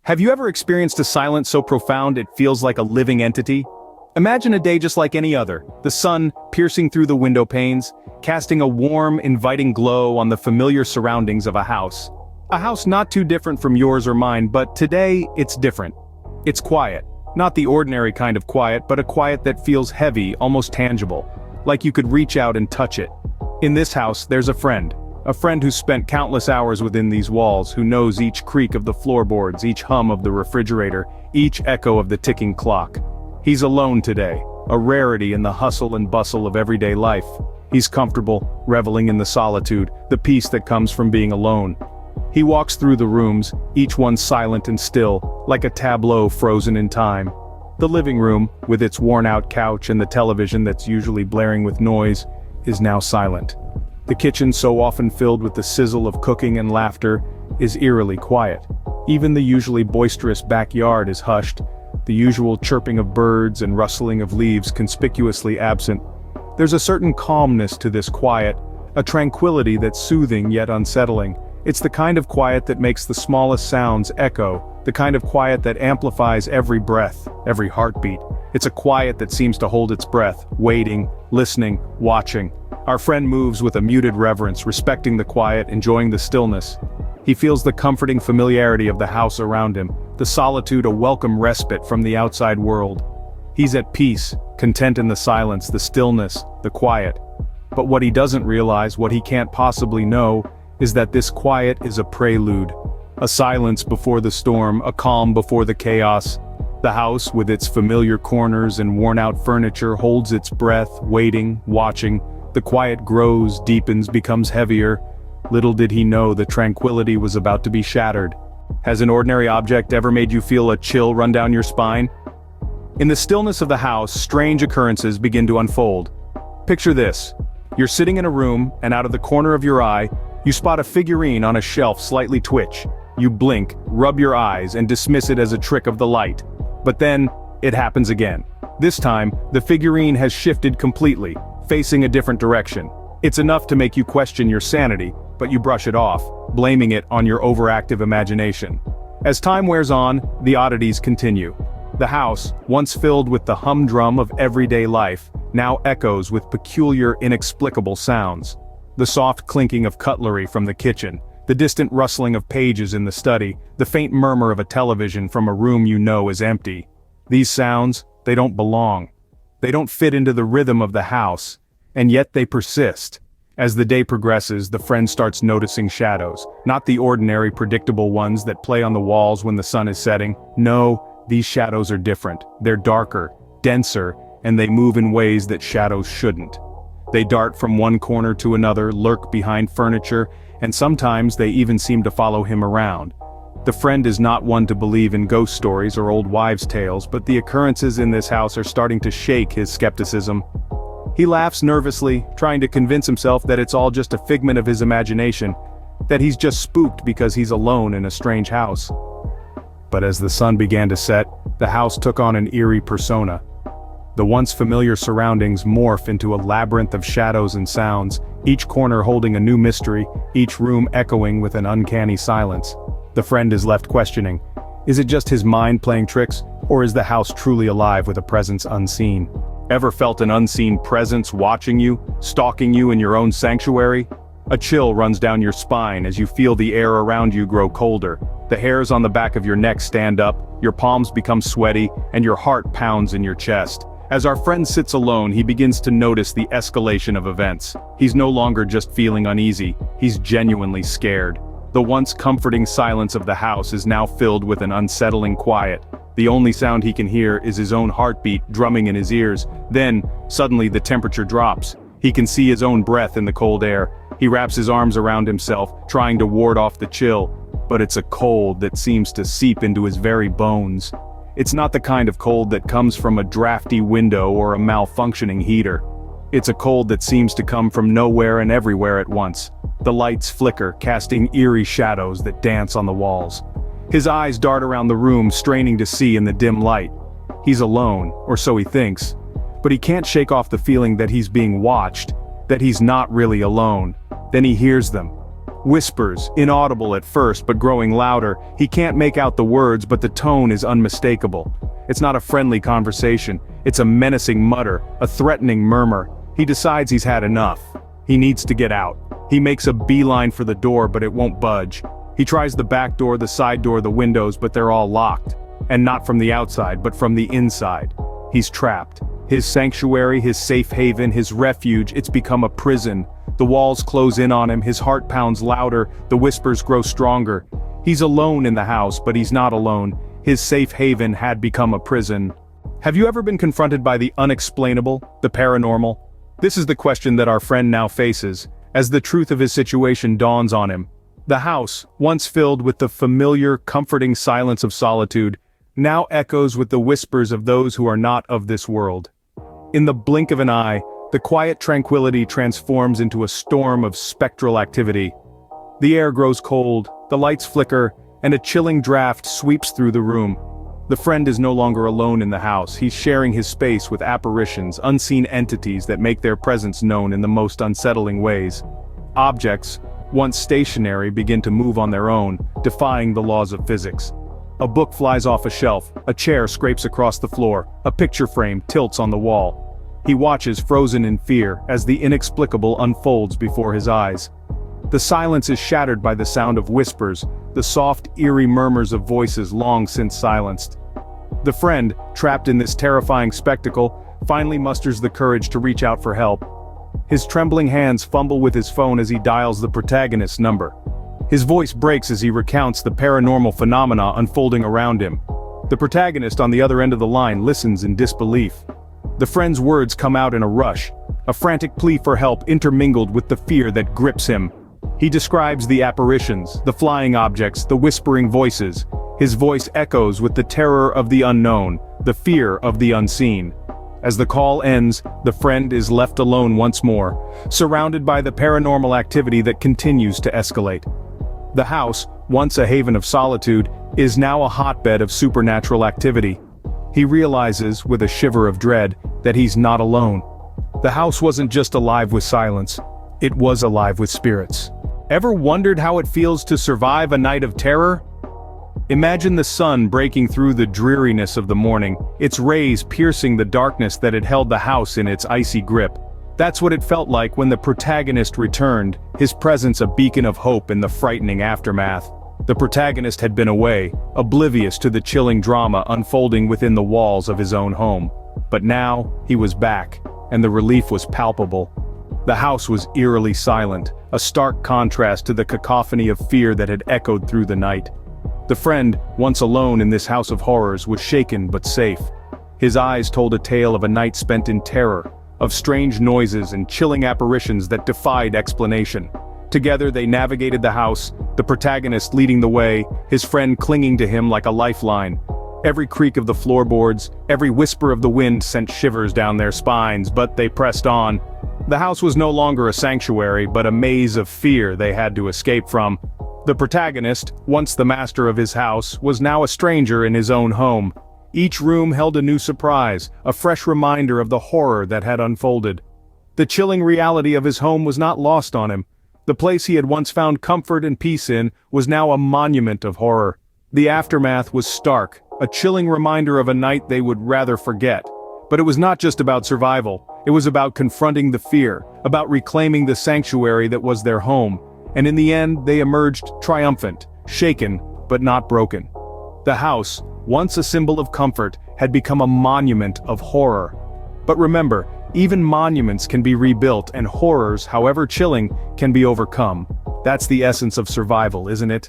Have you ever experienced a silence so profound it feels like a living entity? Imagine a day just like any other, the sun piercing through the window panes, casting a warm, inviting glow on the familiar surroundings of a house. A house not too different from yours or mine, but today, it's different. It's quiet. Not the ordinary kind of quiet, but a quiet that feels heavy, almost tangible, like you could reach out and touch it. In this house, there's a friend who's spent countless hours within these walls, who knows each creak of the floorboards, each hum of the refrigerator, each echo of the ticking clock. He's alone today, a rarity in the hustle and bustle of everyday life. He's comfortable, reveling in the solitude, the peace that comes from being alone. He walks through the rooms, each one silent and still, like a tableau frozen in time. The living room, with its worn-out couch and the television that's usually blaring with noise, is now silent. The kitchen, so often filled with the sizzle of cooking and laughter, is eerily quiet. Even the usually boisterous backyard is hushed, the usual chirping of birds and rustling of leaves conspicuously absent. There's a certain calmness to this quiet, a tranquility that's soothing yet unsettling. It's the kind of quiet that makes the smallest sounds echo, the kind of quiet that amplifies every breath, every heartbeat. It's a quiet that seems to hold its breath, waiting, listening, watching. Our friend moves with a muted reverence, respecting the quiet, enjoying the stillness. He feels the comforting familiarity of the house around him, the solitude a welcome respite from the outside world. He's at peace, content in the silence, the stillness, the quiet. But what he doesn't realize, what he can't possibly know, is that this quiet is a prelude. A silence before the storm, a calm before the chaos. The house, with its familiar corners and worn-out furniture, holds its breath, waiting, watching. The quiet grows, deepens, becomes heavier. Little did he know the tranquility was about to be shattered. Has an ordinary object ever made you feel a chill run down your spine? In the stillness of the house, strange occurrences begin to unfold. Picture this. You're sitting in a room, and out of the corner of your eye, you spot a figurine on a shelf slightly twitch. You blink, rub your eyes, and dismiss it as a trick of the light. But then, it happens again. This time, the figurine has shifted completely, facing a different direction. It's enough to make you question your sanity, but you brush it off, blaming it on your overactive imagination. As time wears on, the oddities continue. The house, once filled with the humdrum of everyday life, now echoes with peculiar, inexplicable sounds. The soft clinking of cutlery from the kitchen, the distant rustling of pages in the study, the faint murmur of a television from a room you know is empty. These sounds, they don't belong. They don't fit into the rhythm of the house, and yet they persist. As the day progresses, the friend starts noticing shadows, not the ordinary predictable ones that play on the walls when the sun is setting. No, these shadows are different. They're darker, denser, and they move in ways that shadows shouldn't. They dart from one corner to another, lurk behind furniture, and sometimes they even seem to follow him around. The friend is not one to believe in ghost stories or old wives' tales, but the occurrences in this house are starting to shake his skepticism. He laughs nervously, trying to convince himself that it's all just a figment of his imagination, that he's just spooked because he's alone in a strange house. But as the sun began to set, the house took on an eerie persona. The once familiar surroundings morph into a labyrinth of shadows and sounds, each corner holding a new mystery, each room echoing with an uncanny silence. The friend is left questioning. Is it just his mind playing tricks, or is the house truly alive with a presence unseen? Ever felt an unseen presence watching you, stalking you in your own sanctuary? A chill runs down your spine as you feel the air around you grow colder. The hairs on the back of your neck stand up, your palms become sweaty, and your heart pounds in your chest. As our friend sits alone, he begins to notice the escalation of events. He's no longer just feeling uneasy, he's genuinely scared. The once comforting silence of the house is now filled with an unsettling quiet. The only sound he can hear is his own heartbeat drumming in his ears. Then, suddenly the temperature drops. He can see his own breath in the cold air. He wraps his arms around himself, trying to ward off the chill. But it's a cold that seems to seep into his very bones. It's not the kind of cold that comes from a drafty window or a malfunctioning heater. It's a cold that seems to come from nowhere and everywhere at once. The lights flicker, casting eerie shadows that dance on the walls. His eyes dart around the room, straining to see in the dim light. He's alone, or so he thinks. But he can't shake off the feeling that he's being watched, that he's not really alone. Then he hears them. Whispers, inaudible at first but growing louder. He can't make out the words, but the tone is unmistakable. It's not a friendly conversation, it's a menacing mutter, a threatening murmur. He decides he's had enough. He needs to get out. He makes a beeline for the door, but it won't budge. He tries the back door, the side door, the windows, but they're all locked. And not from the outside, but from the inside. He's trapped. His sanctuary, his safe haven, his refuge, it's become a prison. The walls close in on him, his heart pounds louder, the whispers grow stronger. He's alone in the house, but he's not alone. His safe haven had become a prison. Have you ever been confronted by the unexplainable, the paranormal? This is the question that our friend now faces, as the truth of his situation dawns on him. The house, once filled with the familiar, comforting silence of solitude, now echoes with the whispers of those who are not of this world. In the blink of an eye, the quiet tranquility transforms into a storm of spectral activity. The air grows cold, the lights flicker, and a chilling draft sweeps through the room. The friend is no longer alone in the house. He's sharing his space with apparitions, unseen entities that make their presence known in the most unsettling ways. Objects, once stationary, begin to move on their own, defying the laws of physics. A book flies off a shelf, a chair scrapes across the floor, a picture frame tilts on the wall. He watches frozen in fear as the inexplicable unfolds before his eyes. The silence is shattered by the sound of whispers, the soft, eerie murmurs of voices long since silenced. The friend, trapped in this terrifying spectacle, finally musters the courage to reach out for help. His trembling hands fumble with his phone as he dials the protagonist's number. His voice breaks as he recounts the paranormal phenomena unfolding around him. The protagonist on the other end of the line listens in disbelief. The friend's words come out in a rush, a frantic plea for help intermingled with the fear that grips him. He describes the apparitions, the flying objects, the whispering voices. His voice echoes with the terror of the unknown, the fear of the unseen. As the call ends, the friend is left alone once more, surrounded by the paranormal activity that continues to escalate. The house, once a haven of solitude, is now a hotbed of supernatural activity. He realizes, with a shiver of dread, that he's not alone. The house wasn't just alive with silence, it was alive with spirits. Ever wondered how it feels to survive a night of terror? Imagine the sun breaking through the dreariness of the morning, its rays piercing the darkness that had held the house in its icy grip. That's what it felt like when the protagonist returned, his presence a beacon of hope in the frightening aftermath. The protagonist had been away, oblivious to the chilling drama unfolding within the walls of his own home. But now, he was back, and the relief was palpable. The house was eerily silent, a stark contrast to the cacophony of fear that had echoed through the night. The friend, once alone in this house of horrors, was shaken but safe. His eyes told a tale of a night spent in terror, of strange noises and chilling apparitions that defied explanation. Together they navigated the house, the protagonist leading the way, his friend clinging to him like a lifeline. Every creak of the floorboards, every whisper of the wind sent shivers down their spines, but they pressed on. The house was no longer a sanctuary, but a maze of fear they had to escape from. The protagonist, once the master of his house, was now a stranger in his own home. Each room held a new surprise, a fresh reminder of the horror that had unfolded. The chilling reality of his home was not lost on him. The place he had once found comfort and peace in was now a monument of horror. The aftermath was stark, a chilling reminder of a night they would rather forget. But it was not just about survival, it was about confronting the fear, about reclaiming the sanctuary that was their home. And in the end, they emerged triumphant, shaken, but not broken. The house, once a symbol of comfort, had become a monument of horror. But remember, even monuments can be rebuilt, and horrors, however chilling, can be overcome. That's the essence of survival, isn't it?